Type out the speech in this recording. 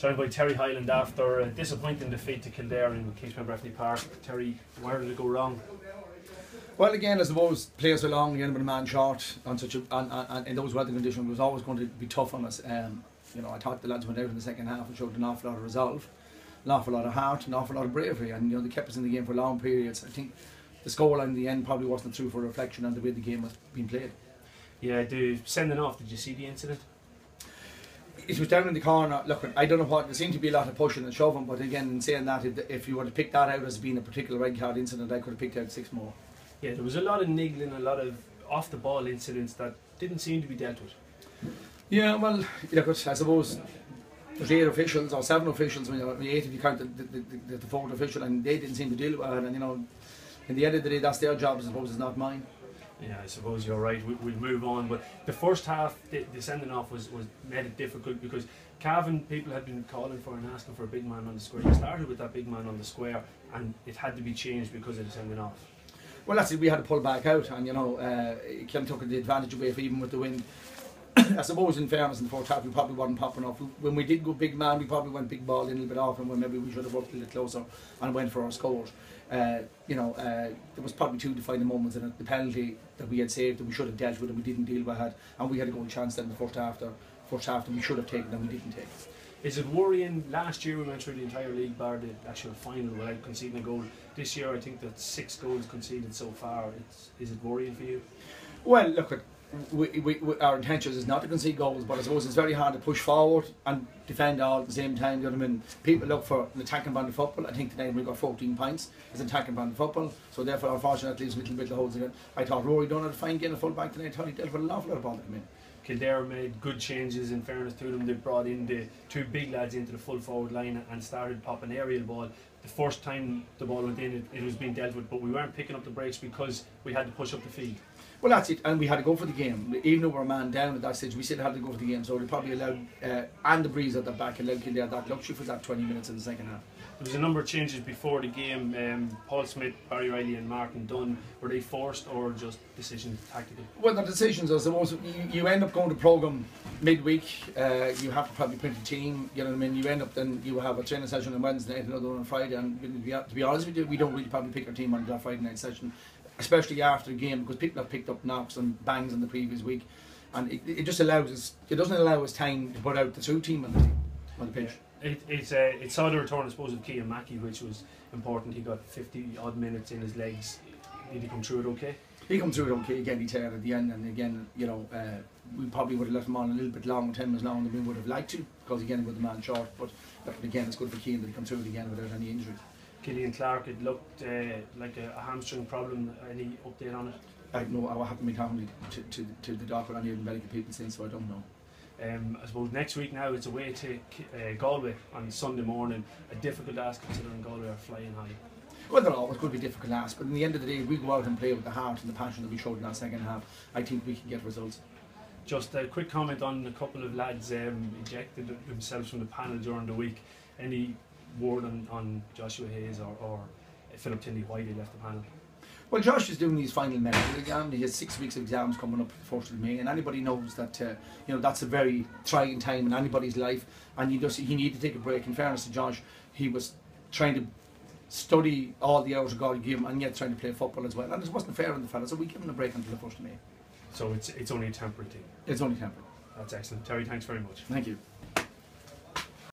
joined by Terry Hyland after a disappointing defeat to Kildare in Kingspan Breffni Park. Terry, where did it go wrong? Well, again, I suppose players are long, again, with a man short on such a, and in those weather conditions, it was always going to be tough on us. You know, I thought the lads went out in the second half and showed an awful lot of resolve, an awful lot of heart, an awful lot of bravery, and you know they kept us in the game for long periods. I think the scoreline in the end probably wasn't true for reflection on the way the game was being played. Yeah, the sending off. Did you see the incident? It was down in the corner. Look, I don't know what. There seemed to be a lot of pushing and shoving, but again, in saying that, if you were to pick that out as being a particular red card incident, I could have picked out 6 more. Yeah, there was a lot of niggling, a lot of off the ball incidents that didn't seem to be dealt with. Yeah, well, look, I suppose there's 8 officials or 7 officials. When you're 8 if you count the 4th official, and they didn't seem to deal with it. And you know, in the end of the day, that's their job. I suppose it's not mine. Yeah, I suppose you're right. We'll move on. But the first half, the sending off was made it difficult because Cavan people had been calling for and asking for a big man on the square. It started with that big man on the square, and it had to be changed because of the sending off. Well, that's it. We had to pull back out, and you know, Kim took the advantage away for even with the wind. I suppose, in fairness, in the fourth half, we probably wasn't popping off. When we did go big man, we probably went big ball in a little bit off, and when maybe we should have worked a little closer and went for our scores. You know, there was probably 2 defining moments in it. The penalty that we had saved that we should have dealt with and we didn't deal with it, and we had a goal chance then in the first half that we should have taken and we didn't take. Is it worrying? Last year we went through the entire league bar the actual final without conceding a goal. This year I think that 6 goals conceded so far. Is it worrying for you? Well, look, our intention is not to concede goals, but I suppose it's very hard to push forward and defend all at the same time. You know what I mean? People look for an attacking brand of football. I think today we got 14 points as an attacking brand of football, so therefore unfortunately there's a little bit of holes again. I thought Rory Dunn had a fine game of full back today. I thought he dealt with an awful lot of ball to come in. Kildare made good changes, in fairness to them. They brought in the 2 big lads into the full forward line and started popping aerial ball. The first time the ball went in, it was being dealt with, but we weren't picking up the breaks because we had to push up the field. Well, that's it, and we had to go for the game. Even though we were a man down at that stage, we still had to go for the game, so they probably allowed, and the breeze at the back allowed Kildare that luxury for that 20 minutes in the second half. There was a number of changes before the game. Paul Smith, Barry Riley and Martin Dunn, were they forced or just decisions tactical? Well, the decisions, I suppose, you end up going to programme midweek, you have to probably print a team, you know what I mean, you end up then, you have a training session on Wednesday night, another one on Friday, and to be honest with you, we don't really probably pick our team on that Friday night session, especially after the game, because people have picked up knocks and bangs in the previous week, and it just allows us, it doesn't allow us time to put out the true team on the pitch. It saw the return, I suppose, of Kean Mackey, which was important. He got 50 odd minutes in his legs. Did he come through it okay? He come through it okay. Again, he teared at the end, and again, you know, we probably would have left him on a little bit long, 10 minutes long than we would have liked to, because again, with the man short. But again, it's good for Kean that he come through it again without any injury. Killian Clark, it looked like a hamstring problem. Any update on it? No, I haven't been talking to the doctor or any of the medical people since, so I don't know. I suppose next week now it's away to Galway on Sunday morning. A difficult ask considering Galway are flying high. Well, they're always going to be difficult asks, but in the end of the day, if we go out and play with the heart and the passion that we showed in that second half, I think we can get results. Just a quick comment on a couple of lads ejected themselves from the panel during the week. Any word on Joshua Hayes or Philip Tinney why they left the panel? Well, Josh is doing his final medical exam. He has 6 weeks of exams coming up for the 1st of May, and anybody knows that you know that's a very trying time in anybody's life, and he needed to take a break. In fairness to Josh, he was trying to study all the hours of God gave him, and yet trying to play football as well. And it wasn't fair on the fella, so we give him a break until the 1st of May. So it's only a temporary thing. It's only temporary. That's excellent, Terry. Thanks very much. Thank you.